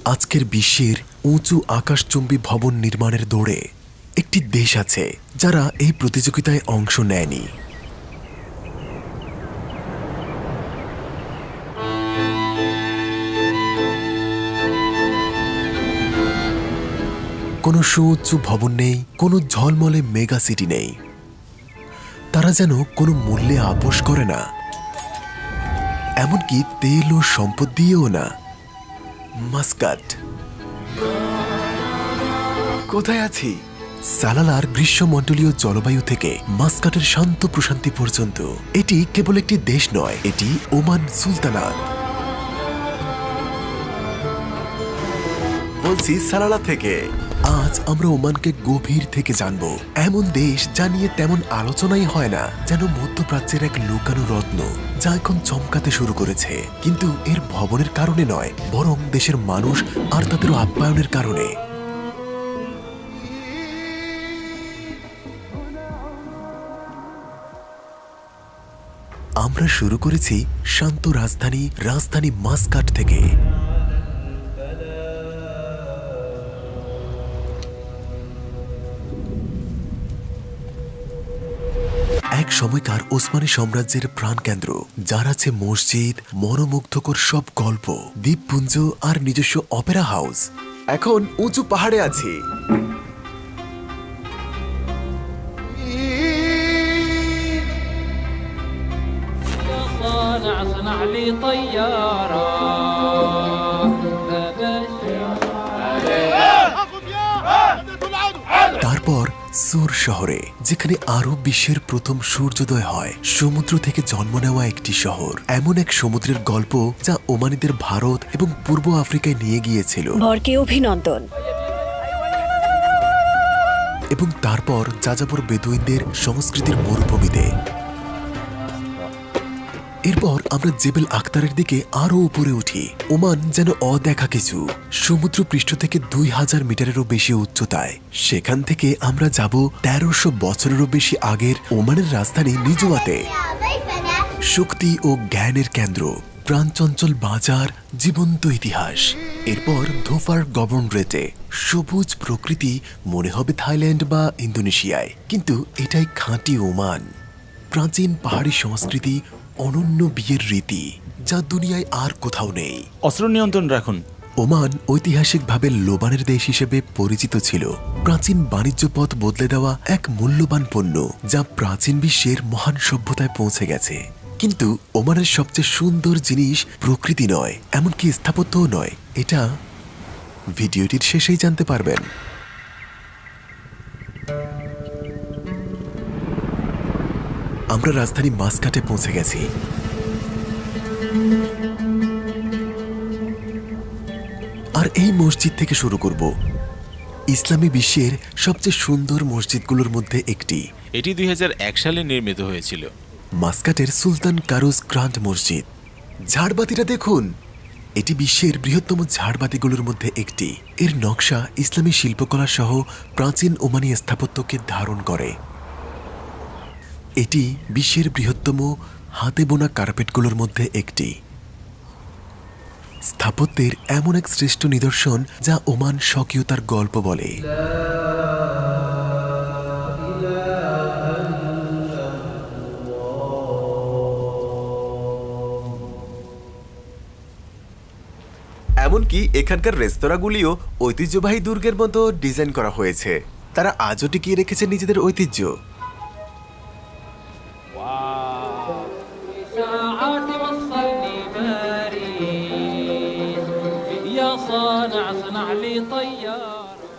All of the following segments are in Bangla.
আজকের বিশ্বের উঁচু আকাশচুম্বী ভবন নির্মাণের দৌড়ে একটি দেশ আছে যারা এই প্রতিযোগিতায় অংশ নেয়নি। কোনো সুউচ্চ ভবন নেই, কোনো ঝলমলে মেগা সিটি নেই। তারা যেন কোনো মূল্যে আপোষ করে না, এমনকি তেল ও সম্পদ দিয়েও না। মাস্কাট। কোথায় আছি? সালালার গ্রীষ্মমণ্ডলীয় জলবায়ু থেকে মাস্কাটের শান্ত প্রশান্তি পর্যন্ত এটি কেবল একটি দেশ নয়, এটি ওমান সুলতানাত। বলছি সালালা থেকে। আজ আমরা ওমানকে গভীর থেকে জানবো, এমন দেশ যা নিয়ে তেমন আলোচনাই হয় না, যেন মধ্যপ্রাচ্যের এক লুকানো রত্ন যা এখন চমকাতে শুরু করেছে, কিন্তু এর ভবনের কারণে নয়, বরং দেশের মানুষ আর তাদের আপ্যায়নের কারণে। আমরা শুরু করেছি শান্ত রাজধানী মাস্কাট থেকে। এক সময়কার ওসমানী সাম্রাজ্যের প্রাণকেন্দ্র, যার আছে মসজিদ, মনোমুগ্ধকর সব গল্প, দ্বীপপুঞ্জ আর নিজস্ব অপেরা হাউস। এখন উঁচু পাহাড়ে আছি। তারপর সুর শহরে, যেখানে আরব বিশ্বের প্রথম সূর্যোদয় হয়, সমুদ্র থেকে জন্ম নেওয়া একটি শহর, এমন এক সমুদ্রের গল্প যা ওমানিদের ভারত এবং পূর্ব আফ্রিকায় নিয়ে গিয়েছিল। ভরকে অভিনন্দন। এবং তারপর যাযাবর বেদুইনদের সংস্কৃতির মরুভূমিতে। এরপর আমরা জেবেল আখতারের দিকে আরো উপরে উঠি। ওমান যেন অদেখা কিছু, সমুদ্র পৃষ্ঠ থেকে 2000 মিটারেরও বেশি উচ্চতায়। সেখান থেকে আমরা যাব 1300 বছরেরও বেশি আগের ওমানের রাজধানী নিজুয়াতে। শক্তি ও জ্ঞানের কেন্দ্র, প্রাণচঞ্চল বাজার, জীবন্ত ইতিহাস। এরপর ধোফার গভর্নরেটে, সবুজ প্রকৃতি, মনে হবে থাইল্যান্ড বা ইন্দোনেশিয়ায়, কিন্তু এটাই খাঁটি ওমান। প্রাচীন পাহাড়ি সংস্কৃতি, অনন্য বিয়ের রীতি, যা দুনিয়ায় আর কোথাও নেই। অস্ত্র নিয়ন্ত্রণ রাখুন। ওমান ঐতিহাসিকভাবে লোবানের দেশ হিসেবে পরিচিত ছিল। প্রাচীন বাণিজ্য পথ বদলে দেওয়া এক মূল্যবান পণ্য, যা প্রাচীন বিশ্বের মহান সভ্যতায় পৌঁছে গেছে। কিন্তু ওমানের সবচেয়ে সুন্দর জিনিস প্রকৃতি নয়, এমনকি স্থাপত্যও নয়। এটা ভিডিওটির শেষেই জানতে পারবেন। আমরা রাজধানী মাস্কাটে পৌঁছে গেছি। আর এই মসজিদ থেকে শুরু করব। ইসলামী বিশ্বের সবচেয়ে সুন্দর মসজিদগুলোর মধ্যে একটি। এটি 2001 সালে নির্মিত হয়েছিল। মাস্কাটের সুলতান কারুজ গ্রান্ড মসজিদ। ঝাড়বাতিটা দেখুন, এটি বিশ্বের বৃহত্তম ঝাড়বাতিগুলোর মধ্যে একটি। এর নকশা ইসলামী শিল্পকলা সহ প্রাচীন ওমানি স্থাপত্যকে ধারণ করে। এটি বিশ্বের বৃহত্তম হাতে বোনা কার্পেটগুলোর মধ্যে একটি। স্থাপত্যের এমন এক শ্রেষ্ঠ নিদর্শন যা ওমান স্বকীয়তার গল্প বলে। এমনকি এখানকার রেস্তোরাঁগুলিও ঐতিহ্যবাহী দুর্গের মতো ডিজাইন করা হয়েছে। তারা আজও টিকিয়ে রেখেছে নিজেদের ঐতিহ্য।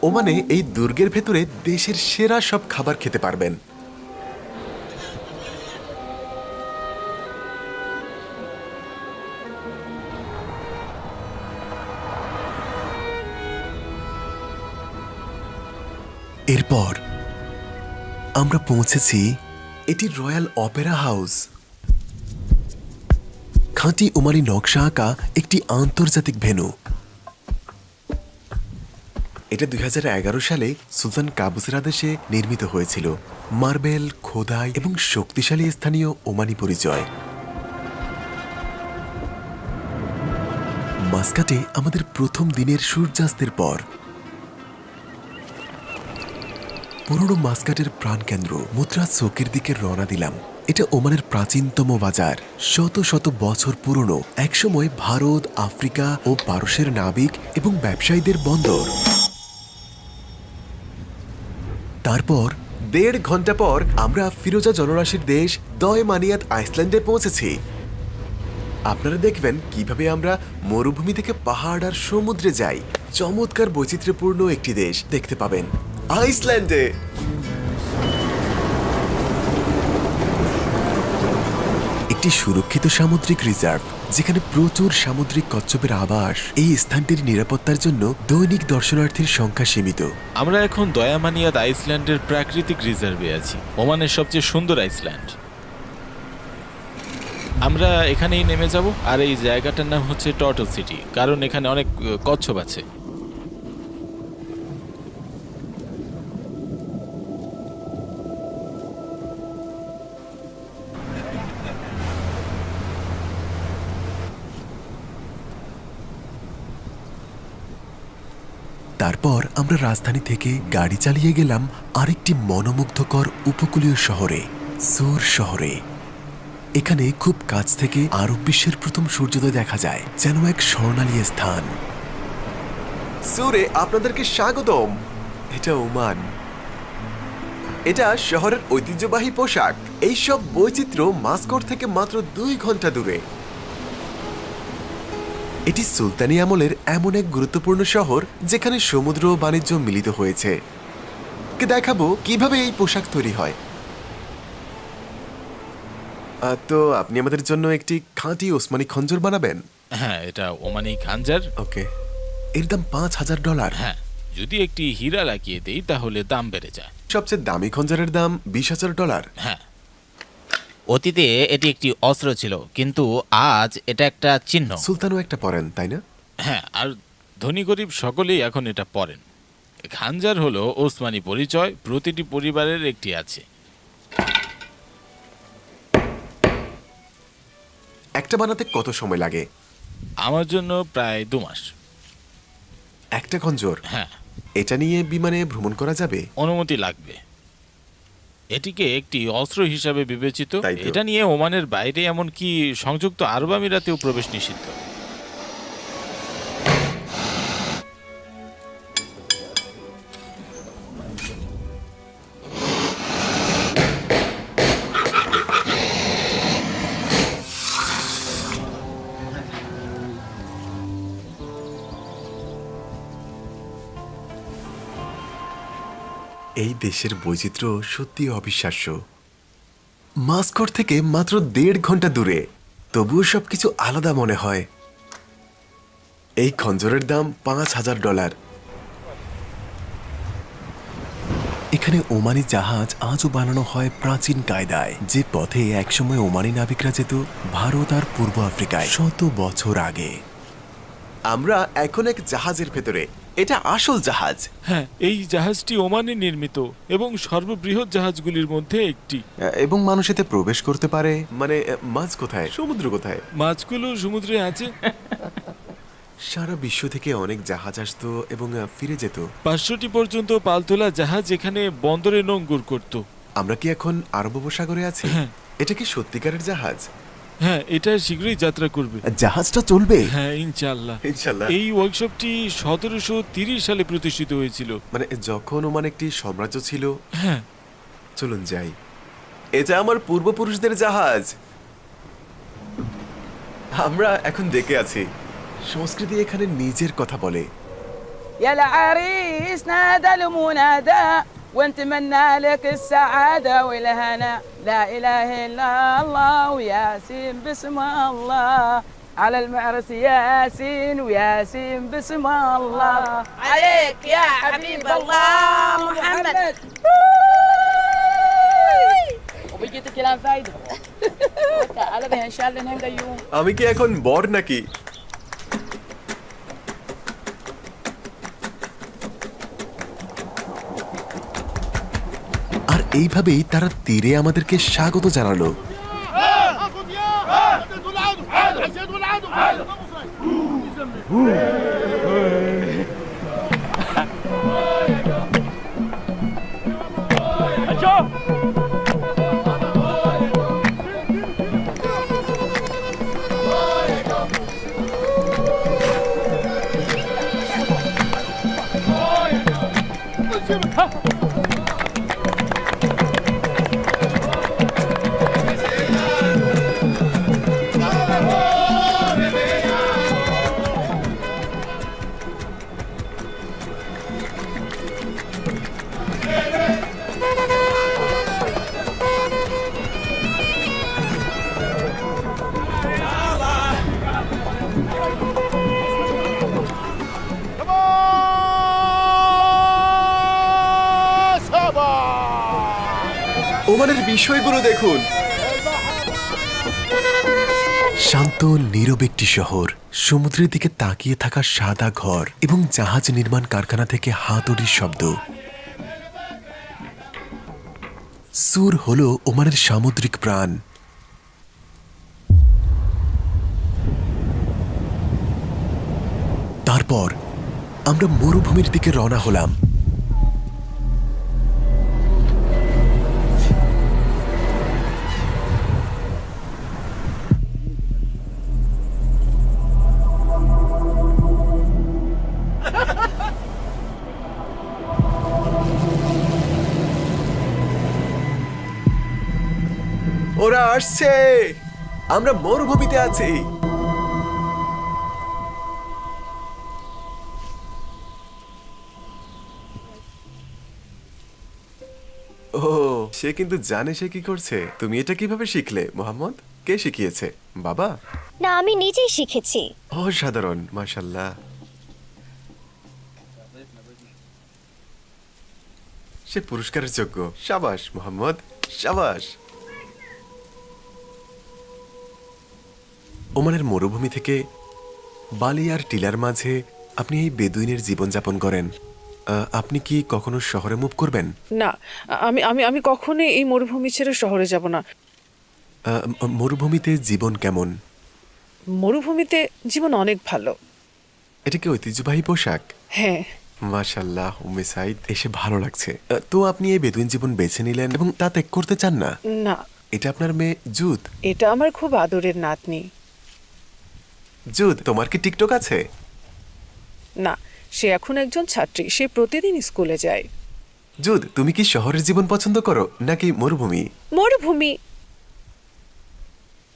ওমানে এই দুর্গের ভেতরে দেশের সেরা সব খাবার খেতে পারবেন। এরপর আমরা পৌঁছেছি, এটি রয়্যাল অপেরা হাউস। খাঁটি ওমানি নকশা আঁকা একটি আন্তর্জাতিক ভেন্যু। এটা 2011 সালে সুলতান কাবুসের আদেশে নির্মিত হয়েছিল। মার্বেল, খোদাই এবং শক্তিশালী স্থানীয় ওমানি পরিচয়। মাস্কাটে আমাদের প্রথম দিনের সূর্যাস্তের পর পুরনো মাস্কাটের প্রাণকেন্দ্র মুদ্রা চোখের দিকে রওনা দিলাম। এটা ওমানের প্রাচীনতম বাজার, শত শত বছর পুরনো, একসময় ভারত, আফ্রিকা ও পারস্যের নাবিক এবং ব্যবসায়ীদের বন্দর। তারপর 1.5 ঘন্টা পর আমরা ফিরোজা জনরাশির দেশ দয়মানিয়াত আইসল্যান্ডে পৌঁছেছি। আপনারা দেখবেন কিভাবে আমরা মরুভূমি থেকে পাহাড় আর সমুদ্রে যাই। চমৎকার বৈচিত্র্যপূর্ণ একটি দেশ দেখতে পাবেন আইসল্যান্ডে। একটি সুরক্ষিত সামুদ্রিক রিজার্ভ, যেখানে প্রচুর সামুদ্রিক কচ্ছপের আবাস। এই স্থানটির নিরাপত্তার জন্য দৈনিক দর্শনার্থীর সংখ্যা সীমিত। আমরা এখন দয়ামানিয়াত আইসল্যান্ডের প্রাকৃতিক রিজার্ভে আছি, ওমানের সবচেয়ে সুন্দর আইসল্যান্ড। আমরা এখানেই নেমে যাব, আর এই জায়গাটার নাম হচ্ছে টার্টল সিটি, কারণ এখানে অনেক কচ্ছপ আছে। তারপর আমরা রাজধানী থেকে গাড়ি চালিয়ে গেলাম আরেকটি মনোমুগ্ধকর উপকূলীয় শহরে, সুর শহরে। এখানে খুব কাছ থেকে আরব বিশ্বের প্রথম সূর্যোদয় দেখা যায়, যেন এক স্বর্ণালী স্থান। সুরে আপনাদেরকে স্বাগতম। এটা ওমান। এটা শহরের ঐতিহ্যবাহী পোশাক। এইসব বৈচিত্র্য মাস্কট থেকে মাত্র 2 ঘন্টা দূরে। এটি সুলতানি আমলের এমন এক গুরুত্বপূর্ণ শহর যেখানে সমুদ্র ও বাণিজ্য মিলিত হয়েছে। দেখাবো কিভাবে এই পোশাক তৈরি হয়। তো আপনি আমাদের জন্য একটি খাঁটি ওসমানী খঞ্জর বানাবেন? হ্যাঁ, এটা ওমানি খানজার। ওকে, এর দাম $5,000। হ্যাঁ, যদি একটি হীরা লাগিয়ে দেই তাহলে দাম বেড়ে যায়। সবচেয়ে দামি খঞ্জরের দাম $20,000। হ্যাঁ, অতীতে এটি একটি অস্ত্র ছিল, কিন্তু আজ এটা একটা চিহ্ন। সুলতানও একটা পরেন, তাই না? হ্যাঁ, আর ধনী গরিব সকলেই এখন এটা পরেন। খানজার হলো ওসমানি পরিচয়, প্রতিটি পরিবারের একটি আছে। একটা বানাতে কত সময় লাগে? আমার জন্য প্রায় 2 মাস। একটা খঞ্জর? হ্যাঁ, এটা নিয়ে বিমানে ভ্রমণ করা যাবে? অনুমতি লাগবে। এটিকে একটি অস্ত্র হিসাবে বিবেচিত। তাই তো। এটা নিয়ে ওমানের বাইরে, এমনকি সংযুক্ত আরব আমিরাতেও প্রবেশ নিষিদ্ধ। এই দেশের বৈচিত্র্য সত্যি অবিশ্বাস্য। মাস্কট থেকে মাত্র 1.5 ঘন্টা দূরে, তবুও সবকিছু আলাদা মনে হয়। এই খঞ্জরের দাম $5,000। এখানে ওমানি জাহাজ আজও বানানো হয় প্রাচীন কায়দায়, যে পথে একসময় ওমানি নাবিকরা যেত ভারত আর পূর্ব আফ্রিকায় শত বছর আগে। আমরা এখন এক জাহাজের ভেতরে। এটা আসল জাহাজ। হ্যাঁ, এই জাহাজটি ওমানে নির্মিত এবং সর্ববৃহৎ জাহাজগুলির মধ্যে একটি। এবং মানুষ এতে প্রবেশ করতে পারে। মানে মাছ কোথায়, সমুদ্র কোথায়? মাছগুলো সমুদ্রে আছে। সারা বিশ্ব থেকে অনেক জাহাজ আসতো এবং ফিরে যেত। 500টি পর্যন্ত পালতোলা জাহাজ এখানে বন্দরে নোঙ্গর করত। আমরা কি এখন আরব উপসাগরে আছি? হ্যাঁ। এটা কি সত্যিকারের জাহাজ? হ্যাঁ, এটা শীঘ্রই যাত্রা করবে। জাহাজটা চলবে? হ্যাঁ, ইনশাআল্লাহ। ইনশাআল্লাহ। এই ওয়ার্কশপটি 1730 সালে প্রতিষ্ঠিত হয়েছিল। মানে যখন ওমান একটি সাম্রাজ্য ছিল। হ্যাঁ, চলুন যাই। এটা আমার পূর্বপুরুষদের জাহাজ। আমরা এখন ডেকে আছি। সংস্কৃতি এখানে নিজের কথা বলে। يا العريس نادى المنادى ونتمنى لك السعادة والهنا لا إله إلا الله وياسين بسم الله على المعرس ياسين وياسين بسم الله عليك يا حبيب الله محمد وبيجيت كلام فايدة على بها إن شاء الله نهنجا يوم আমি কি এখন বর নাকি? আর এইভাবেই তারা তীরে আমাদেরকে স্বাগত জানালো। اخذ يا دول العدو حيد والعدو ওমানের বিষয়গুলো দেখুন। শান্ত নীরব একটি শহর, সমুদ্রের দিকে তাকিয়ে থাকা সাদা ঘর এবং জাহাজ নির্মাণ কারখানা থেকে হাতুড়ির শব্দ। সুর হলো ওমানের সামুদ্রিক প্রাণ। তারপর আমরা মরুভূমির দিকে রওনা হলাম। ওরা আসছে, আমরা মরুভূমিতে আছি। ও, সে কিন্তু জানে সে কি করছে। তুমি এটা কিভাবে শিখলে মোহাম্মদ? কে শিখিয়েছে? বাবা? না, আমি নিজেই শিখেছি। অসাধারণ, মাশাআল্লাহ। সে পুরস্কারের যোগ্য। শাবাশ মোহাম্মদ, শাবাশ। ওমানের মরুভূমি থেকে বালি আর টিলার মাঝে আপনি এই বেদুইনের জীবনযাপন করেন। আপনি কি কখনো শহরে মুভ করবেন? না, আমি আমি আমি কখনোই এই মরুভূমি ছেড়ে শহরে যাব না। মরুভূমিতে জীবন কেমন? মরুভূমিতে জীবন অনেক ভালো। এটা কি ঐতিহ্যবাহী পোশাক? হ্যাঁ। মাশাআল্লাহ, উম্মে সাইদ, এসে ভালো লাগছে। তো আপনি এই বেদুইন জীবন বেছে নিলেন এবং তা ত্যাগ করতে চান না? না। এটা আপনার মেয়ে জুদ? এটা আমার খুব আদরের নাতনি। জুদ, তোমার কি টিকটক আছে? না, সে এখন একজন ছাত্রী, সে প্রতিদিন স্কুলে যায়। জুদ, তুমি কি শহরের জীবন পছন্দ করো নাকি মরুভূমি? মরুভূমি।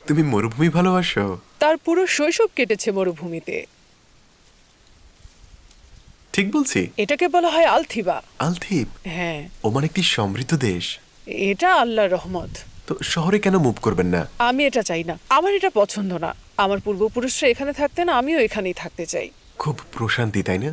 তুমি মরুভূমি ভালোবাসো? তার পুরো শৈশব কেটেছে মরুভূমিতে। ঠিক বলছি? এটাকে বলা হয় আলথিবা। আলথিব? হ্যাঁ। ওমান একটি সমৃদ্ধ দেশ। এটা আল্লাহর রহমত। তো শহরে কেন মুভ করবেন না? আমি এটা চাই না, আমার এটা পছন্দ না। আমার পূর্বপুরুষরা এখানে থাকতেন, আমিও এখানেই থাকতে চাই। খুব প্রশান্তি, তাই না?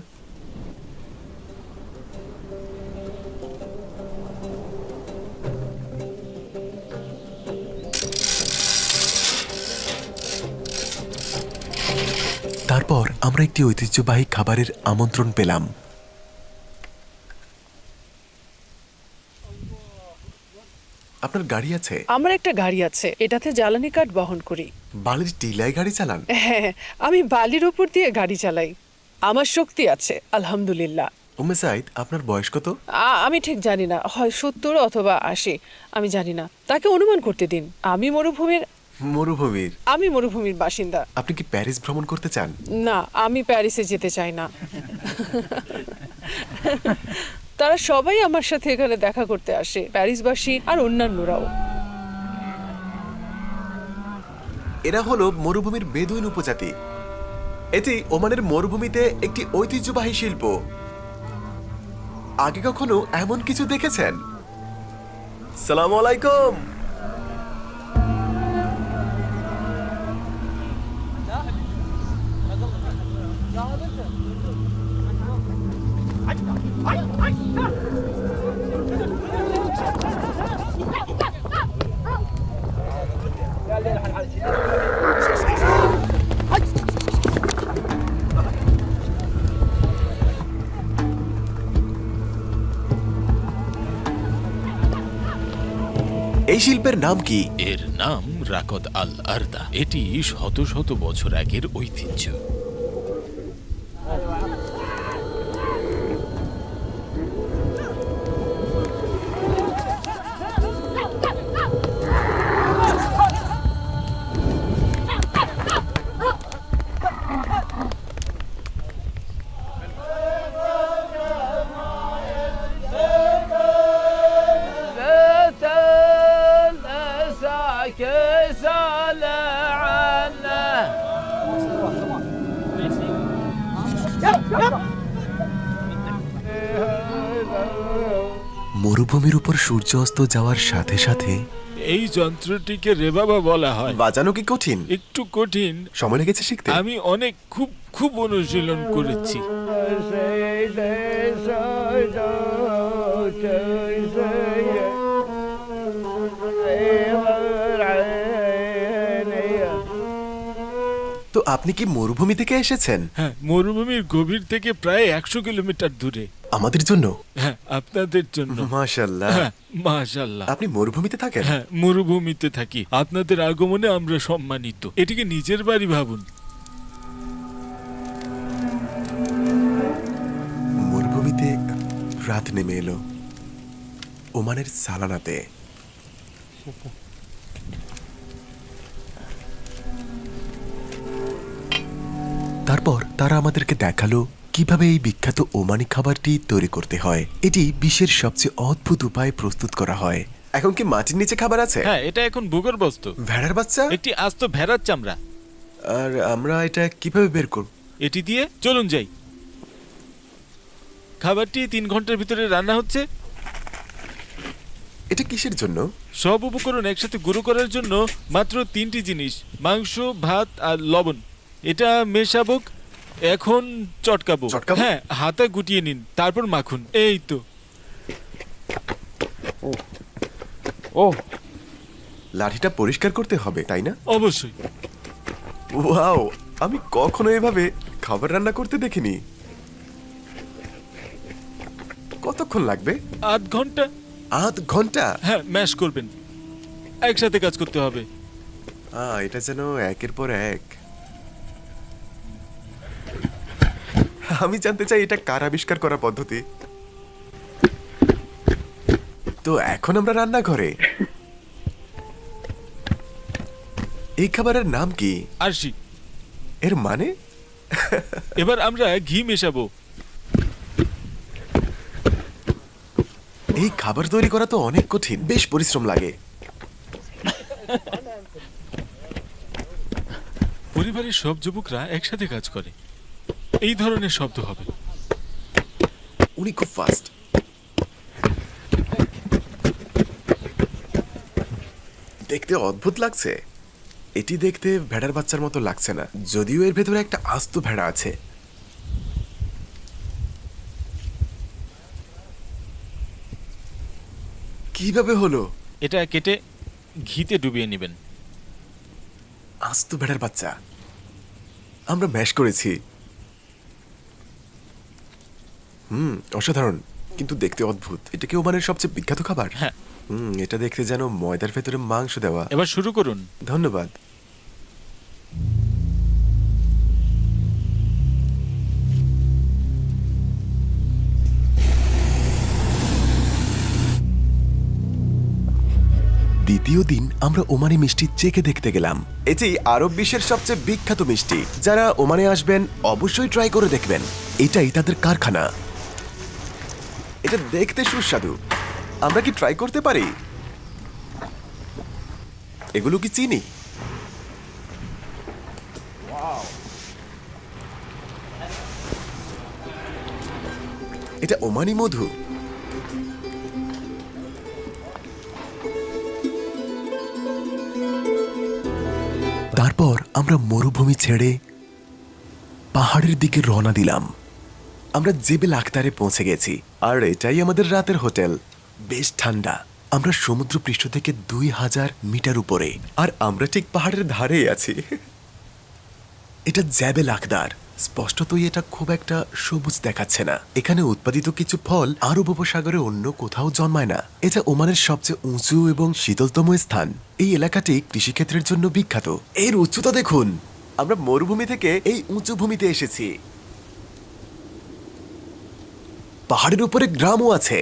তারপর আমরা একটি ঐতিহ্যবাহী খাবারের আমন্ত্রণ পেলাম। আপনার গাড়ি আছে? আমার একটা গাড়ি আছে, এটাতে জ্বালানি কাঠ বহন করি। বালির টিলায় গাড়ি চালান? হ্যাঁ, আমি বালির উপর দিয়ে গাড়ি চালাই। আমার শক্তি আছে, আলহামদুলিল্লাহ। উম্মে সাইদ, আপনার বয়স কত? আমি ঠিক জানি না, হয় 70 অথবা 80, আমি জানি না। তাকে অনুমান করতে দিন। আমি মরুভূমির বাসিন্দা। আপনি কি প্যারিস ভ্রমণ করতে চান? না, আমি প্যারিসে যেতে চাই না। তারা সবাই আমার সাথে এখানে দেখা করতে আসে, প্যারিসবাসী আর অন্যান্যরাও। এরা হলো মরুভূমির বেদুইন উপজাতি। এটি ওমানের মরুভূমিতে একটি ঐতিহ্যবাহী শিল্প। আগে কখনো এমন কিছু দেখেছেন? সালাম আলাইকুম। এই শিল্পের নাম কি? এর নাম রাকত আল আরদা। এটি শত শত বছর আগের ঐতিহ্য। মরুভূমির উপর সূর্য অস্ত যাওয়ার সাথে সাথে এই যন্ত্রটিকে রেবাবা বলা হয়। বাজানো কি কঠিন? একটু কঠিন, সময় লেগেছে শিখতে? আমি অনেক খুব খুব অনুশীলন করেছি। তো আপনি কি মরুভূমি থেকে এসেছেন? হ্যাঁ, মরুভূমির গভীর থেকে প্রায় 100 কিলোমিটার দূরে। আমাদের জন্য? হ্যাঁ, আপনাদের জন্য। মাশাআল্লাহ। হ্যাঁ, মাশাআল্লাহ। আপনি মরুভূমিতে থাকেন? হ্যাঁ, মরুভূমিতে থাকি। আপনাদের আগমনে আমরা সম্মানিত। এটিকে নিজের বাড়ি ভাবুন। মরুভূমিতে রাত নেমে এলো ওমানের সালানাতে। তারপর তারা আমাদেরকে দেখালো কিভাবে এই বিখ্যাত ওমানি খাবারটি তৈরি করতে হয়। এটি বিশ্বের সবচেয়ে অদ্ভুত উপায়ে প্রস্তুত করা হয়। এখন কি মাটির নিচে খাবার আছে? হ্যাঁ, এটা এখন ভূগর্ভস্থ। ভেড়ার বাচ্চা? একটি আস্ত ভেড়ার চামড়া। আর আমরা এটা কিভাবে বের করব? এটি দিয়ে চলুন যাই। খাবারটি 3 ঘন্টার ভিতরে রান্না হচ্ছে। এটা কিসের জন্য? সব উপকরণ একসাথে গুঁড়ো করার জন্য মাত্র 3টি জিনিস: মাংস, ভাত আর লবণ। এটা মেশাবো, এখন চটকাবো। চটকাবো? হ্যাঁ, হাতে গুটিয়ে নিন, তারপর মাখুন। এই তো। লাঠিটা পরিষ্কার করতে হবে, তাই না? অবশ্যই। ওয়াও, আমি কখনো এভাবে খাবার রান্না করতে দেখিনি। কতক্ষণ লাগবে? আধ ঘন্টা। আধ ঘন্টা? হ্যাঁ, ম্যাশ করবেন, একসাথে কাজ করতে হবে। এটা যেন একের পর এক। আমি জানতে চাই এটা কার আবিষ্কার করা পদ্ধতি। তো এখন আমরা রান্নাঘরে। এই খাবারের নাম কি? আরশি। এর মানে? এবার আমরা ঘি মেশাবো। এই খাবার তৈরি করা তো অনেক কঠিন, বেশ পরিশ্রম লাগে। পরিবারের সব যুবকরা একসাথে কাজ করে, এই ধরনের শব্দ হবে। উনি খুব ফাস্ট। দেখতে অদ্ভুত লাগছে। এটি দেখতে ভেড়ার বাচ্চার মতো লাগছে না, যদিও এর ভেতরে একটা আস্ত ভেড়া আছে। কিভাবে হলো? এটা কেটে ঘিতে ডুবিয়ে নেবেন। আস্ত ভেড়ার বাচ্চা আমরা ম্যাশ করেছি। অসাধারণ, কিন্তু দেখতে অদ্ভুত। এটা কি ওমানের সবচেয়ে বিখ্যাত খাবার? হ্যাঁ। এটা দেখতে যেন ময়দার ভেতরে মাংস দেওয়া। এবার শুরু করুন। ধন্যবাদ। দ্বিতীয় দিন আমরা ওমানি মিষ্টি চেখে দেখতে গেলাম। এটি আরব বিশ্বের সবচেয়ে বিখ্যাত মিষ্টি। যারা ওমানে আসবেন অবশ্যই ট্রাই করে দেখবেন। এটাই তাদের কারখানা। এটা দেখতে সুস্বাদু। আমরা কি ট্রাই করতে পারি? এগুলো কি চিনি? এটা ওমানি মধু। তারপর আমরা মরুভূমি ছেড়ে পাহাড়ের দিকে রওনা দিলাম। আমরা জেবেল আখতারে পৌঁছে গেছি, আর এটাই আমাদের রাতের হোটেল। বেশ ঠান্ডা। আমরা সমুদ্র পৃষ্ঠ থেকে 2000 মিটার উপরে, আর আমরা ঠিক পাহাড়ের ধারেই আছি। এটা জেবেল আখতার। স্পষ্টতই এটা খুব একটা সবুজ দেখাচ্ছে না। এখানে উৎপাদিত কিছু ফল আরব উপসাগরে অন্য কোথাও জন্মায় না। এটা ওমানের সবচেয়ে উঁচু এবং শীতলতম স্থান। এই এলাকাটি কৃষিক্ষেত্রের জন্য বিখ্যাত। এর উচ্চতা দেখুন। আমরা মরুভূমি থেকে এই উঁচু ভূমিতে এসেছি। পাহাড়ের উপরে গ্রামও আছে।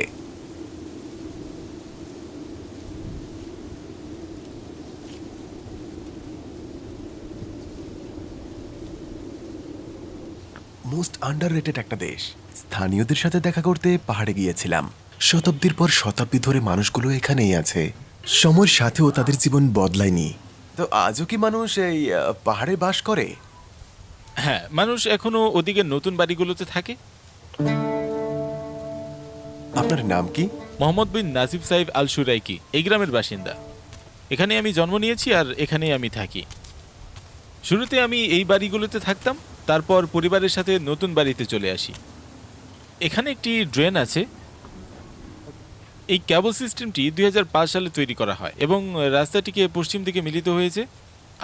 মোস্ট আন্ডাররেটেড একটা দেশ। স্থানীয়দের সাথে দেখা করতে পাহাড়ে গিয়েছিলাম। শতাব্দীর পর শতাব্দী ধরে মানুষগুলো এখানেই আছে। সময়ের সাথেও তাদের জীবন বদলায়নি। তো আজও কি মানুষ এই পাহাড়ে বাস করে? হ্যাঁ, মানুষ এখনো ওদিকে নতুন বাড়িগুলোতে থাকে। আপনার নাম কি? মোহাম্মদ বিন নাসিব সাহেব আল সুরাইকি এই গ্রামের বাসিন্দা। এখানে আমি জন্ম নিয়েছি আর এখানেই আমি থাকি। শুরুতে আমি এই বাড়িগুলোতে থাকতাম, তারপর পরিবারের সাথে নতুন বাড়িতে চলে আসি। এখানে একটি ড্রেন আছে। এই ক্যাবল সিস্টেমটি 2005 সালে তৈরি করা হয় এবং রাস্তাটিকে পশ্চিম দিকে মিলিত হয়েছে।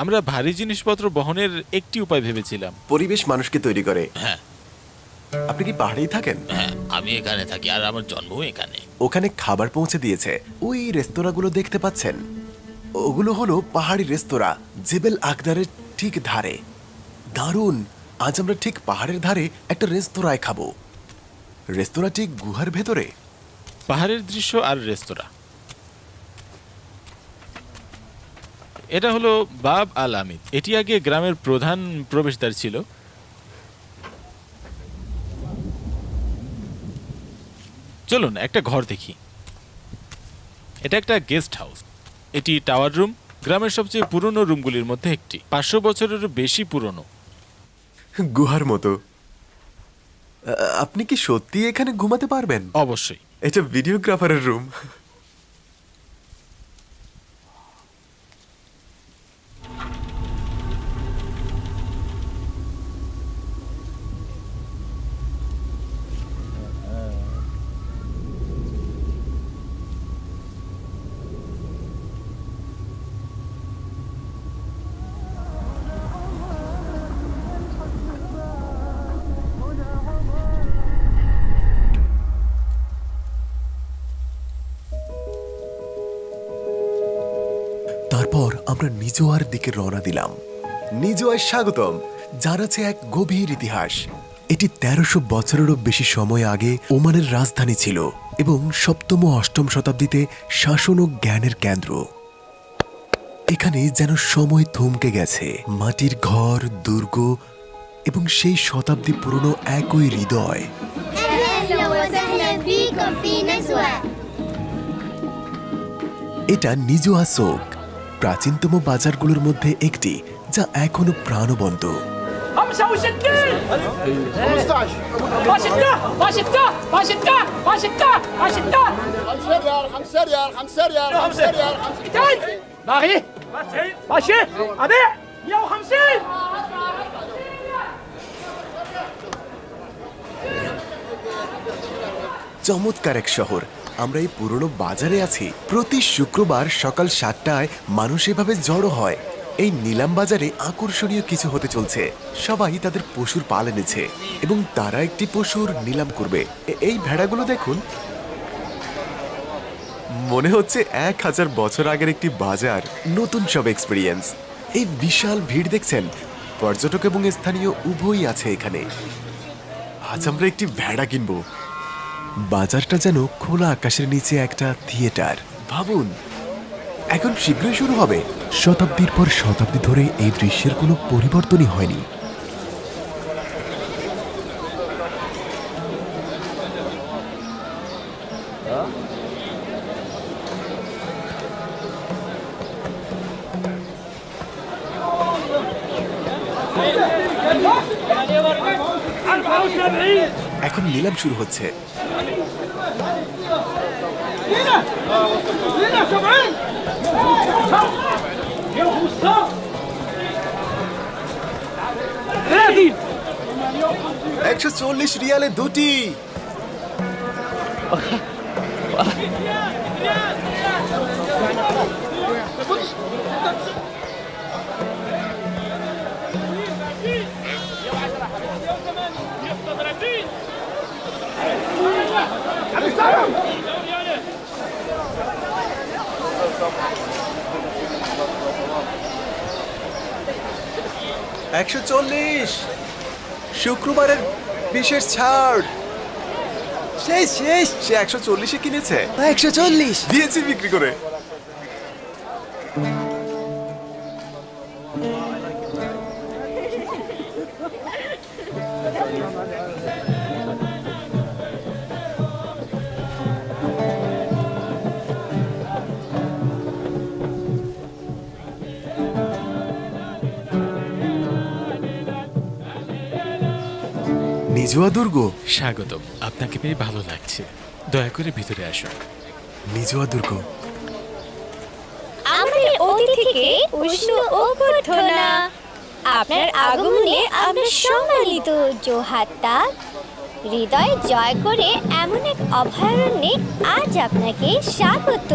আমরা ভারী জিনিসপত্র বহনের একটি উপায় ভেবেছিলাম। পরিবেশ মানুষকে তৈরি করে। হ্যাঁ আপনি কি পাহাড়েই থাকেন? হ্যাঁ, আমি এখানে থাকি আর আমার জন্মও এখানে। ওখানে খাবার পৌঁছে দিয়েছে। ওই রেস্তোরাঁগুলো দেখতে পাচ্ছেন, ওগুলো হলো পাহাড়ি রেস্তোরাঁ, জেবেল আকদারের ঠিক ধারে। দারুণ! আজ আমরা ঠিক পাহাড়ের ধারে একটা রেস্তোরাঁয় খাবো। রেস্তোরাঁটি গুহার ভেতরে। পাহাড়ের দৃশ্য আর রেস্তোরাঁ। এটা হলো বাব আল আমিদ। এটি আগে গ্রামের প্রধান প্রবেশদ্বার ছিল। চলুন একটা ঘর দেখি। এটা একটা গেস্ট হাউস। এটি টাওয়ার রুম, গ্রামের সবচেয়ে পুরনো রুমগুলির মধ্যে একটি। 500 বছরেরও বেশি পুরনো। গুহার মতো। আপনি কি সত্যি এখানে ঘুমাতে পারবেন? অবশ্যই। এটা ভিডিওগ্রাফারের রুম। তারপর আমরা নিজোয়ার দিকে রওনা দিলাম। নিজোয়ায় স্বাগতম, যার আছে এক গভীর ইতিহাস। এটি 1300 বছরেরও বেশি সময় আগে ওমানের রাজধানী ছিল এবং 7ম ও 8ম শতাব্দীতে শাসন ও জ্ঞানের কেন্দ্র। এখানে যেন সময় থমকে গেছে। মাটির ঘর, দুর্গ এবং সেই শতাব্দী পুরনো একই হৃদয়। أهلا وسهلا فيكم في نزوة. এটা নিজোয়া চৌক, প্রাচীনতম বাজারগুলোর মধ্যে একটি, যা এখনো প্রাণবন্ত। 65 15 16 16 16 16 16 5 ريال 5 ريال 5 ريال 5 ريال 200 باغي ماشي ابيع 150 চমৎকার এক শহর। আমরা এই পুরনো বাজারে আছি। প্রতি শুক্রবার সকাল 7টায় মানুষ এভাবে জড়ো হয়। এই নিলাম বাজারে আকর্ষণীয় কিছু হতে চলছে। সবাই তাদের পশুর পাল এনেছে এবং তারা একটি পশুর নিলাম করবে। এই ভেড়াগুলো দেখুন, মনে হচ্ছে 1000 বছর আগের একটি বাজার। নতুন সব এক্সপিরিয়েন্স। এই বিশাল ভিড় দেখছেন, পর্যটক এবং স্থানীয় উভয়ই আছে এখানে। আজ আমরা একটি ভেড়া কিনবো। বাজারটা যেন খোলা আকাশের নিচে একটা থিয়েটার। ভাবুন, এখন শীঘ্রই শুরু হবে। শতাব্দীর পর শতাব্দী ধরে এই দৃশ্যের কোনো পরিবর্তনই হয়নি। এখন নিলাম শুরু হচ্ছে। $140 রিয়ালে দুটি। $140 শুক্রবারের বিশেষ ছাড়। শেষ শেষ। সে 140-এ কিনেছে। 140 দিয়েছি বিক্রি করে। নিজোয়া দুর্গ। স্বাগতম। আপনাকে পেয়ে ভালো লাগছে। দয়া করে ভিতরে আসুন। নিজুয়া দুর্গ। আমাদের অতিথিকে উষ্ণ অভ্যর্থনা। আপনার আগমনে আমরা সম্মানিত। জোহাত্তা হৃদয় জয় করে এমন এক অভয়ারণ্যে আজ আপনাকে স্বাগত।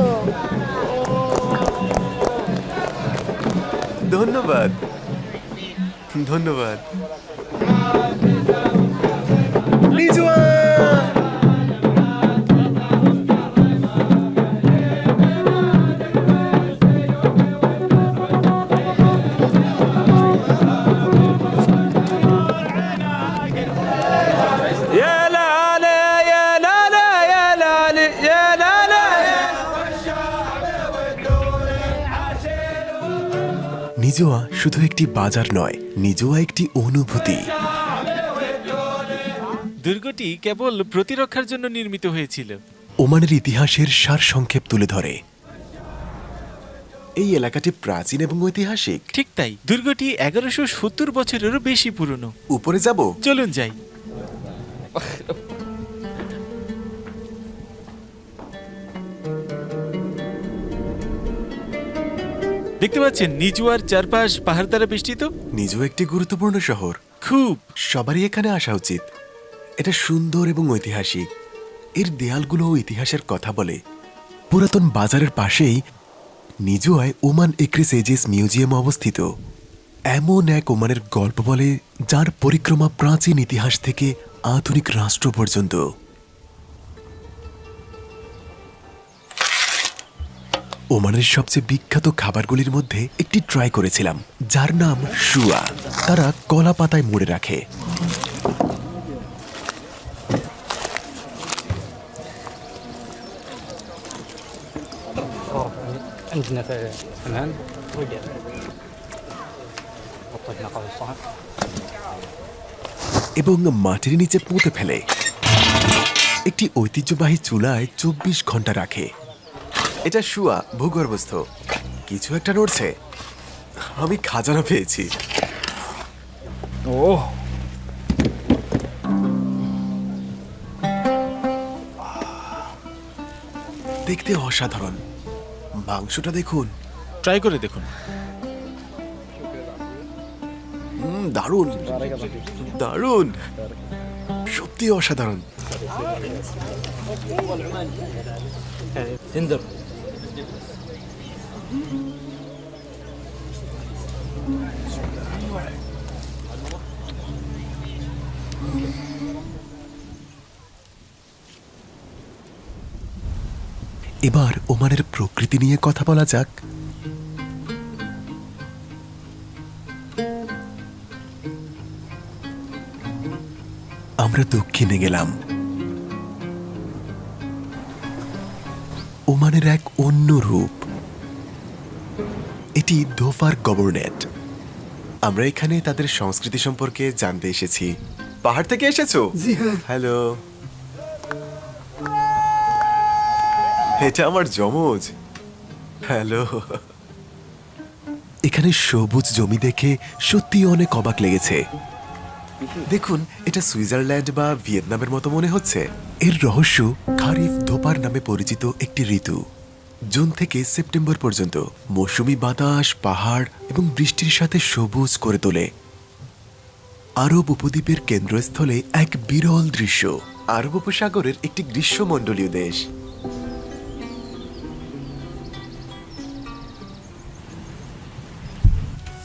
ধন্যবাদ, ধন্যবাদ। নিজুয়া! নিজুয়া শুধু একটি বাজার নয়, নিজুয়া একটি অনুভূতি। দুর্গটি কেবল প্রতিরক্ষার জন্য নির্মিত হয়েছিল। ওমানের ইতিহাসের সারসংক্ষেপ তুলে ধরে। এই এলাকাটি প্রাচীন এবং ঐতিহাসিক। ঠিক তাই, দুর্গটি 1170 বছরেরও বেশি পুরনো। উপরে যাব? চলুন যাই। দেখতে পাচ্ছেন নিজুয়ার চারপাশ পাহাড় দ্বারা বেষ্টিত। নিজু একটি গুরুত্বপূর্ণ শহর, খুব। সবারই এখানে আসা উচিত। এটা সুন্দর এবং ঐতিহাসিক। এর দেয়ালগুলো ইতিহাসের কথা বলে। পুরাতন বাজারের পাশেই নিজুয়ায় ওমান একরিস এজিস মিউজিয়াম অবস্থিত। এমন এক ওমানের গল্প বলে যার পরিক্রমা প্রাচীন ইতিহাস থেকে আধুনিক রাষ্ট্র পর্যন্ত। ওমানের সবচেয়ে বিখ্যাত খাবারগুলির মধ্যে একটি ট্রাই করেছিলাম, যার নাম শুয়া। তারা কলা পাতায় মুড়ে রাখে। عندنا كمان ورجال وطدنا قوس এবং মাটির নিচে পুঁতে ফেলে। একটি ঐতিহ্যবাহী চুলায় 24 ঘন্টা রাখে। এটা শুয়া, ভূগর্ভস্থ। কিছু একটা নড়ছে। আমি খাজানা পেয়েছি। اوه দেখতে অসাধারণ। মাংসটা দেখুন, ট্রাই করে দেখুন। দারুণ দারুণ, সত্যি অসাধারণ। تندر এবার ওমানের প্রকৃতি নিয়ে কথা বলা যাক। আমরা দক্ষিণে গেলাম। ওমানের এক অন্য রূপ। এটি ধোফার গভর্নেট। আমরা এখানে তাদের সংস্কৃতি সম্পর্কে জানতে এসেছি। পাহাড় থেকে এসেছো? জি হ্যাঁ। হ্যালো, এটা আমার যমজ। হ্যালো। এখানে সবুজ জমি দেখে সত্যি অনেক অবাক লেগেছে। দেখুন, এটা সুইজারল্যান্ড বা ভিয়েতনামের মতো মনে হচ্ছে। এর রহস্য খারিফ ধোপার নামে পরিচিত একটি ঋতু। জুন থেকে সেপ্টেম্বর পর্যন্ত মৌসুমী বাতাস পাহাড় এবং বৃষ্টির সাথে সবুজ করে তোলে। আরব উপদ্বীপের কেন্দ্রস্থলে এক বিরল দৃশ্য। আরব উপসাগরের একটি গ্রীষ্মমণ্ডলীয় দেশ।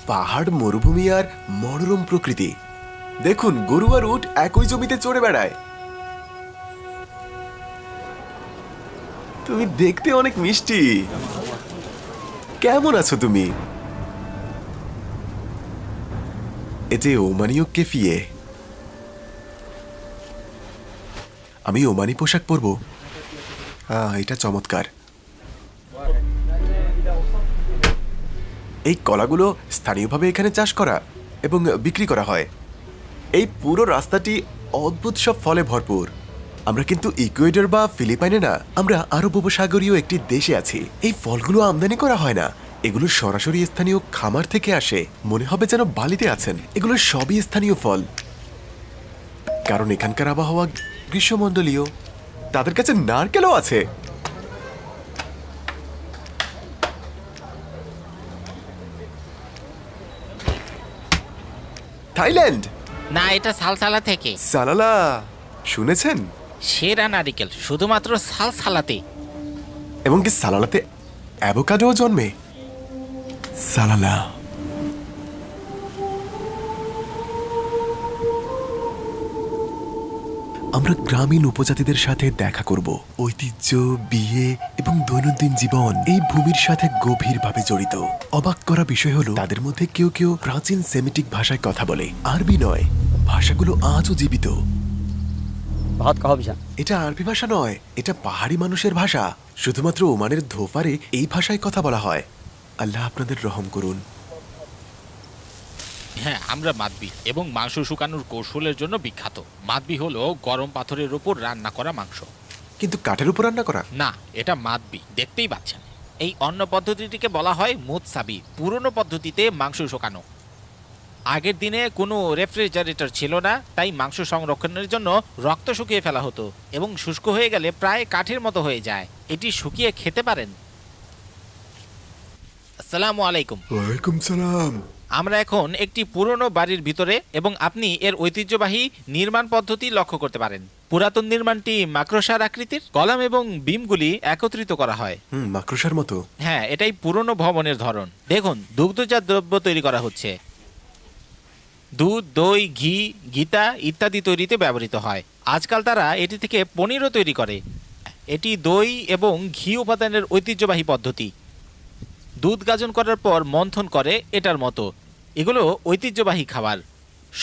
পাহাড়, মরুভূমি আর মনোরম প্রকৃতি। দেখুন, গরু আর উট একই জমিতে চড়ে বেড়ায়। তুমি দেখতে অনেক মিষ্টি। কেমন আছো তুমি? এতে ওমানীয় কেফিয়ে। আমি ওমানি পোশাক পরবো। এটা চমৎকার। এই কলাগুলো স্থানীয়ভাবে এখানে চাষ করা এবং বিক্রি করা হয়। এই পুরো রাস্তাটি অদ্ভুত সব ফলে ভরপুর। আমরা কিন্তু ইকুয়েডর বা ফিলিপাইনে না, আমরা আরব উপসাগরীয় একটি দেশে আছি। এই ফলগুলো আমদানি করা হয় না, এগুলো সরাসরি স্থানীয় খামার থেকে আসে। মনে হবে যেন বালিতে আছেন। এগুলো সবই স্থানীয় ফল, কারণ এখানকার আবহাওয়া গ্রীষ্মমণ্ডলীয়। তাদের কাছে নারকেলও আছে। থাইল্যান্ড। না, এটা সালসালা থেকে। সালালা শুনেছেন? সেরা নারিকেল শুধুমাত্র সালসালাতে। এবং কি সালালাতে অ্যাভোকাডো জন্মে? সালালা। আমরা গ্রামীণ উপজাতিদের সাথে দেখা করব। ঐতিহ্য, বিয়ে এবং দৈনন্দিন জীবন এই ভূমির সাথে গভীরভাবে জড়িত। অবাক করা বিষয় হলো তাদের মধ্যে কেউ কেউ প্রাচীন সেমিটিক ভাষায় কথা বলে, আরবি নয়। ভাষাগুলো আজও জীবিত। बहुत कहो बिशा এটা আরবি ভাষা নয়, এটা পাহাড়ি মানুষের ভাষা। শুধুমাত্র ওমানের ধোফারে এই ভাষায় কথা বলা হয়। আল্লাহ আপনাদের রহম করুন। হ্যাঁ, আমরা মাদবি এবং মাংস শুকানোর কৌশলের জন্য বিখ্যাত। মাদবি হলো গরম পাথরের উপর রান্না করা মাংস। কিন্তু কাঠের উপর রান্না করা? না, এটা মাদবি, দেখতেই পাচ্ছেন। এই অন্য পদ্ধতিটিকে বলা হয় মুতসাবি, পুরনো পদ্ধতিতে মাংস শুকানো। আগের দিনে কোনো রেফ্রিজারেটর ছিল না, তাই মাংস সংরক্ষণের জন্য রক্ত শুকিয়ে ফেলা হতো এবং শুষ্ক হয়ে গেলে প্রায় কাঠের মতো হয়ে যায়। এটি শুকিয়ে খেতে পারেন। আসসালামু আলাইকুম। ওয়ালাইকুম সালাম। আমরা এখন একটি পুরনো বাড়ির ভিতরে এবং আপনি এর ঐতিহ্যবাহী নির্মাণ পদ্ধতি লক্ষ্য করতে পারেন। পুরাতন নির্মাণটি মাকড়সার আকৃতির, কলাম এবং বিমগুলি একত্রিত করা হয়। মাকড়সার মতো। হ্যাঁ, এটাই পুরনো ভবনের ধরন। দেখুন, দুগ্ধজাত দ্রব্য তৈরি করা হচ্ছে। দুধ, দই, ঘি, গীতা ইত্যাদি তৈরিতে ব্যবহৃত হয়। আজকাল তারা এটি থেকে পনিরও তৈরি করে। এটি দই এবং ঘি উপাদানের ঐতিহ্যবাহী পদ্ধতি। দুধ গাজন করার পর মন্থন করে এটার মতো। এগুলো ঐতিহ্যবাহী খাবার,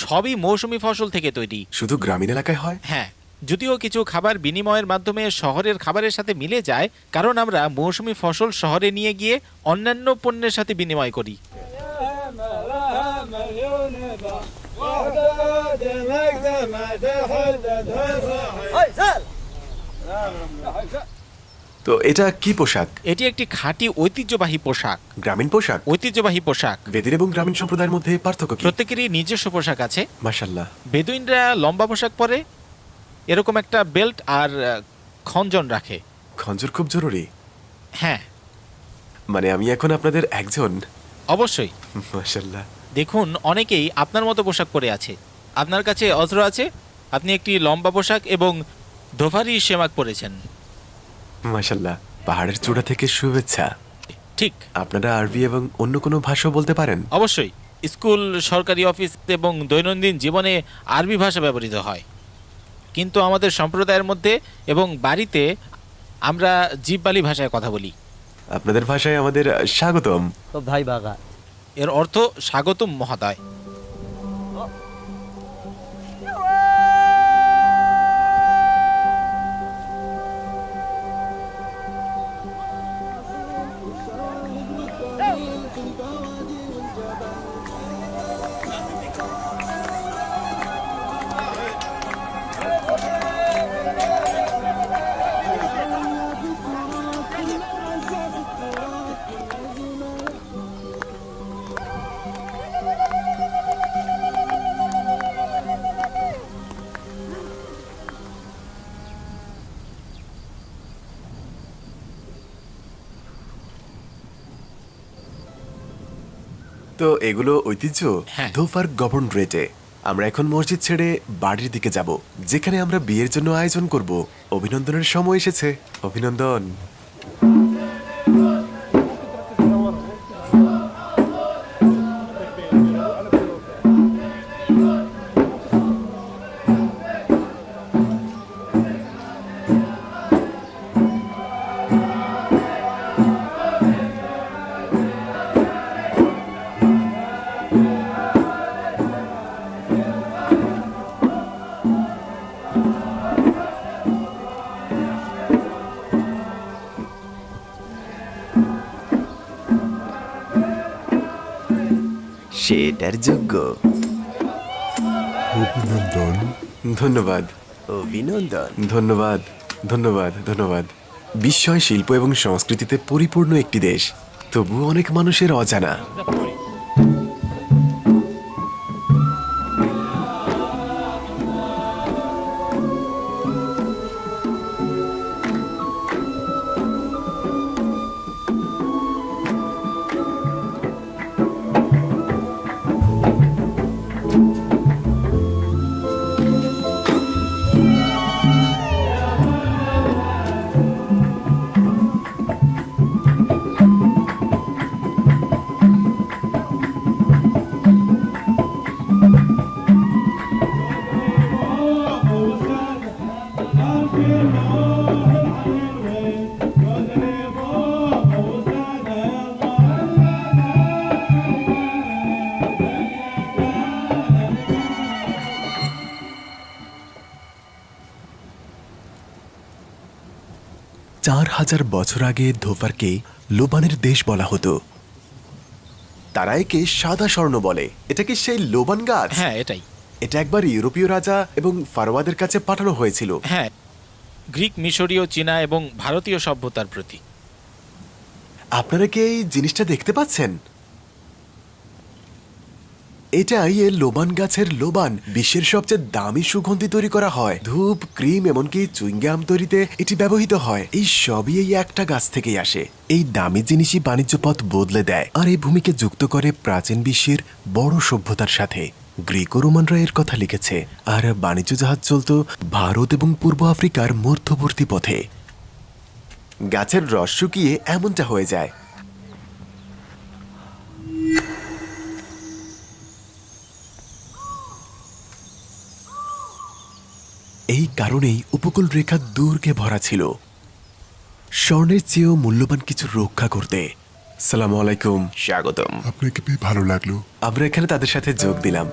সবই মৌসুমী ফসল থেকে তৈরি। শুধু গ্রামীণ এলাকায় হয়? হ্যাঁ, যদিও কিছু খাবার বিনিময়ের মাধ্যমে শহরের খাবারের সাথে মিলে যায়, কারণ আমরা মৌসুমী ফসল শহরে নিয়ে গিয়ে অন্যান্য পণ্যের সাথে বিনিময় করি। তো এটা কি পোশাক? এটি একটি খাঁটি ঐতিহ্যবাহী পোশাক। গ্রামীণ পোশাক? ঐতিহ্যবাহী পোশাক। বেদিন এবং গ্রামীণ সম্প্রদায়ের মধ্যে পার্থক্য কি? প্রত্যেকেরই নিজস্ব পোশাক আছে। মাশাআল্লাহ। বেদুইনরা লম্বা পোশাক পরে, এরকম একটা বেল্ট আর খঞ্জন রাখে। খঞ্জর খুব জরুরি। হ্যাঁ, মানে আমি এখন আপনাদের একজন? অবশ্যই। মাশাআল্লাহ। দেখুন, অনেকেই আপনার মতো পোশাক পরে আছে। আপনার কাছে অস্ত্র আছে, আপনি একটি লম্বা পোশাক এবং ধোফারি শেমাক পরেছেন। মাশাআল্লাহ। পাহাড়ের চূড়া থেকে শুভেচ্ছা। ঠিক। আপনারা আরবি এবং অন্য কোনো ভাষা বলতে পারেন? অবশ্যই। স্কুল, সরকারি অফিস এবং দৈনন্দিন জীবনে আরবি ভাষা ব্যবহৃত হয়, কিন্তু আমাদের সম্প্রদায়ের মধ্যে এবং বাড়িতে আমরা জিব্বালি ভাষায় কথা বলি। আপনাদের ভাষায় আমাদের স্বাগতম। तो भाई बागा এর অর্থ স্বাগতম মহোদয়। তো এগুলো ঐতিহ্য? হ্যাঁ। ধোফার গভর্নরেটে। আমরা এখন মসজিদ ছেড়ে বাড়ির দিকে যাব, যেখানে আমরা বিয়ের জন্য আয়োজন করব। অভিনন্দনের সময় এসেছে। অভিনন্দন। সেটার যোগ্য। অভিনন্দন। ধন্যবাদ। অভিনন্দন। ধন্যবাদ, ধন্যবাদ, ধন্যবাদ। বিস্ময়, শিল্প এবং সংস্কৃতিতে পরিপূর্ণ একটি দেশ, তবুও অনেক মানুষের অজানা। 4000 বছর আগে ধোফারকে লোবানের দেশ বলা হতো। তারা একে সাদা স্বর্ণ বলে। এটা কি সেই লোবান গাছ? হ্যাঁ, এটাই। এটা একবার ইউরোপীয় রাজা এবং ফারোয়াদের কাছে পাঠানো হয়েছিল। হ্যাঁ, গ্রিক, মিশরীয়, চীনা এবং ভারতীয় সভ্যতার প্রতি। আপনারা কি এই জিনিসটা দেখতে পাচ্ছেন? এটাই এর লোবান গাছের লোবান। বিশ্বের সবচেয়ে দামি সুগন্ধি তৈরি করা হয়। ধূপ, ক্রিম, এমনকি চুইংগাম তৈরিতে এটি ব্যবহৃত হয়। এই সবই এই একটা গাছ থেকেই আসে। এই দামি জিনিসই বাণিজ্য পথ বদলে দেয় আর এই ভূমিকে যুক্ত করে প্রাচীন বিশ্বের বড় সভ্যতার সাথে। গ্রিক ও রোমানরা এর কথা লিখেছে। আর বাণিজ্য জাহাজ চলত ভারত এবং পূর্ব আফ্রিকার মধ্যবর্তী পথে। গাছের রস শুকিয়ে এমনটা হয়ে যায়। এই কারণেই উপকূল রেখা দুর্গে ভরা ছিল, স্বর্ণের চেয়েও মূল্যবান কিছু রক্ষা করতে। সালামু আলাইকুম, স্বাগতম। আপনাকে পেয়ে ভালো লাগলো। আমরা এখানে তাদের সাথে যোগ দিলাম।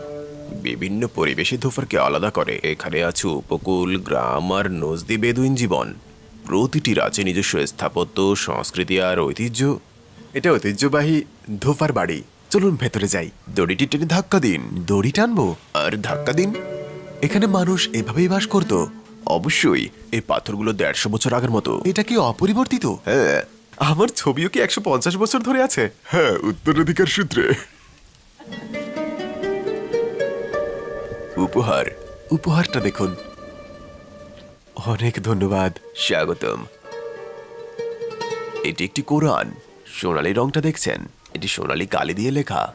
বিভিন্ন পরিবেশে ধোফারকে আলাদা করে। এখানে আছে উপকূল, গ্রাম আর নজদি বেদুইন জীবন। প্রতিটির আছে নিজস্ব স্থাপত্য, সংস্কৃতি আর ঐতিহ্য। এটা ঐতিহ্যবাহী ধোফার বাড়ি। চলুন ভেতরে যাই। দড়িটি টেনে ধাক্কা দিন। দড়ি টানবো আর ধাক্কা দিন। এখানে মানুষ এভাবেই বাস করত। অবশ্যই এই পাথরগুলো 150 বছর আগের মতো। এটা কি অপরিবর্তিত? হ্যাঁ। আমার ছবিও কি 150 বছর ধরে আছে? হ্যাঁ, উত্তরাধিকার সূত্রে। উপহারটা দেখুন। অনেক ধন্যবাদ, স্বাগতম। এটি একটি কোরআন। সোনালী রংটা দেখছেন? এটি সোনালী কালি দিয়ে লেখা।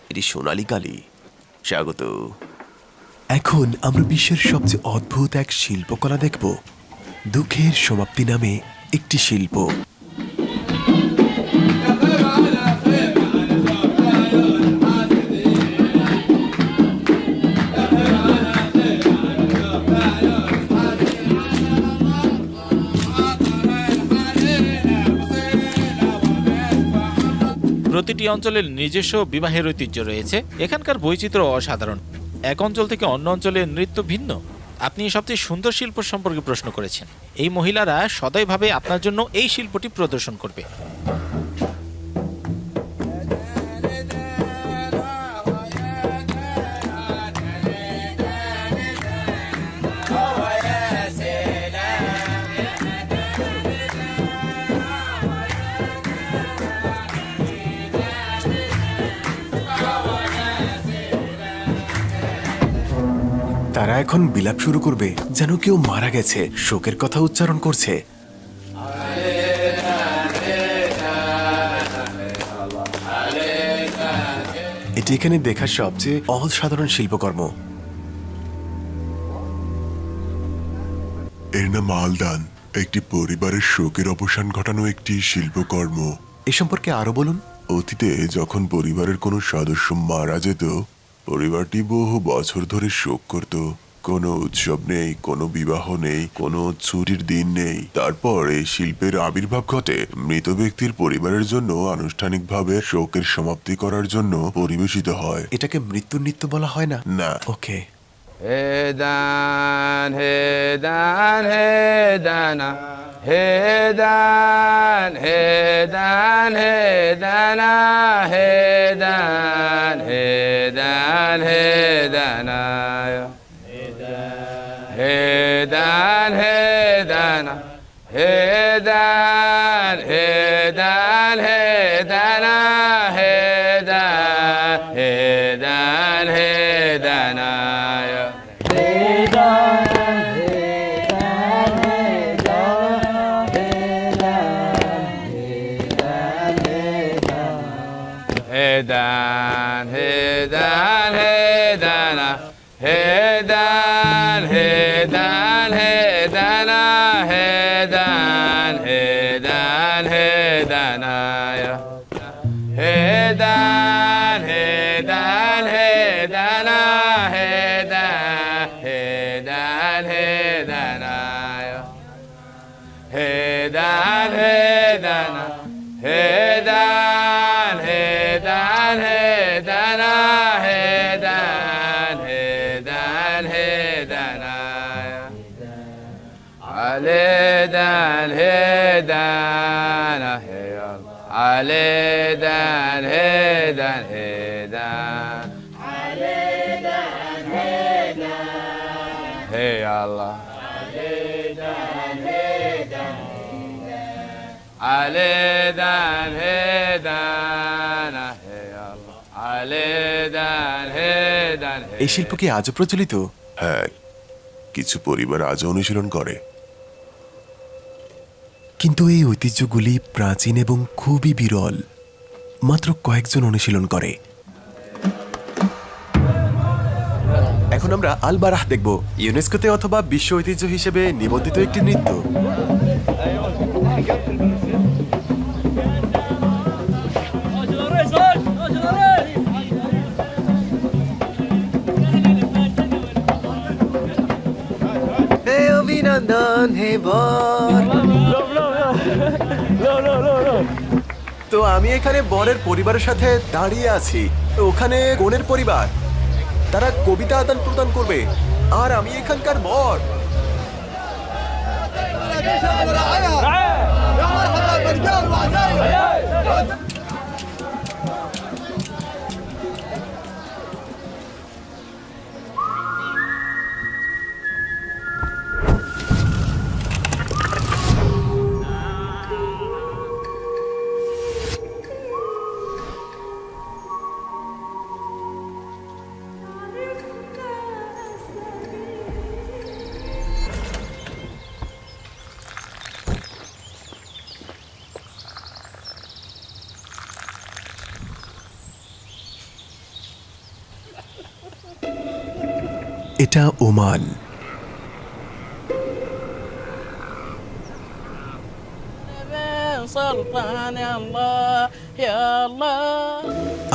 এটি সোনালী কালি। স্বাগত। এখন আমরা বিশ্বের সবচেয়ে অদ্ভুত এক শিল্পকলা দেখব। দুঃখের সমাপ্তি নামে একটি শিল্প। প্রতিটি অঞ্চলের নিজস্ব বিবাহের ঐতিহ্য রয়েছে। এখানকার বৈচিত্র্য অসাধারণ। এক অঞ্চল থেকে অন্য অঞ্চলের নৃত্য ভিন্ন। আপনি সবচেয়ে সুন্দর শিল্প সম্পর্কে প্রশ্ন করেছেন। এই মহিলারা সদয়ভাবে আপনার জন্য এই শিল্পটি প্রদর্শন করবে। তারা এখন বিলাপ শুরু করবে, যেন কেউ মারা গেছে, শোকের কথা উচ্চারণ করছে। এটি এখানে দেখার সবচেয়ে অসাধারণ শিল্পকর্ম। এর নাম আলদান, একটি পরিবারের শোকের অবসান ঘটানো একটি শিল্পকর্ম। এ সম্পর্কে আরো বলুন। অতীতে যখন পরিবারের কোনো সদস্য মারা যেত, পরিবারটি বহু বছর ধরে শোক করত। কোনো উৎসব নেই, কোনো বিবাহ নেই, কোনো ছুটির দিন নেই। তারপর এই শিল্পের আবির্ভাব ঘটে মৃত ব্যক্তির পরিবারের জন্য আনুষ্ঠানিকভাবে শোকের সমাপ্তি করার জন্য পরিবেশিত হয়। এটাকে মৃত্যুর নৃত্য বলা হয় না? না। ওকে। হেদান হেদান হেদানা হেদান হেদান হেদানা হেদান হেদান হেদানা হেদান হেদানা হেদান হেদান হেদানা হেদান হেদান হেদানা Hedan, hedan, hedana, hedan, hedan, hedana, hedan, hedan, hedanaya. Hedan, hedan, hedana, hedan, hedan, hedanaya. Hedan, hedana, hedan, hedan, hedana, hedan, hedan, hedanaya. Aledan. دان هيدان هي الله علي دان هيدان هيدان هي الله علي دان هيدان هي الله علي دان هيدان এই শিল্প কি আজও প্রচলিত? হ্যাঁ, কিছু পরিবার আজও অনুশীলন করে। কিন্তু এই ঐতিহ্যগুলি প্রাচীন এবং খুবই বিরল। মাত্র কয়েকজন অনুশীলন করে। এখন আমরা আল বারাহ দেখব, ইউনেস্কোতে অথবা বিশ্ব ঐতিহ্য হিসেবে নিবন্ধিত একটি নৃত্য। হে অভিনন্দন, হে বর। তো আমি এখানে বরের পরিবারের সাথে দাঁড়িয়ে আছি, ওখানে কনের পরিবার, তারা কবিতা আদান প্রদান করবে, আর আমি এখানকার বর। এটা ওমান।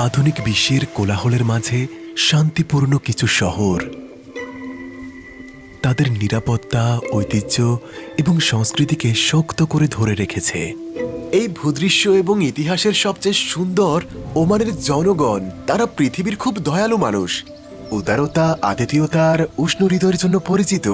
আধুনিক বিশ্বের কোলাহলের মাঝে শান্তিপূর্ণ কিছু শহর তাদের নিরাপত্তা, ঐতিহ্য এবং সংস্কৃতিকে শক্ত করে ধরে রেখেছে। এই ভূদৃশ্য এবং ইতিহাসের সবচেয়ে সুন্দর ওমানের জনগণ। তারা পৃথিবীর খুব দয়ালু মানুষ, উদারতা, আতিথেয়তা আর উষ্ণ হৃদয়ের জন্য পরিচিত।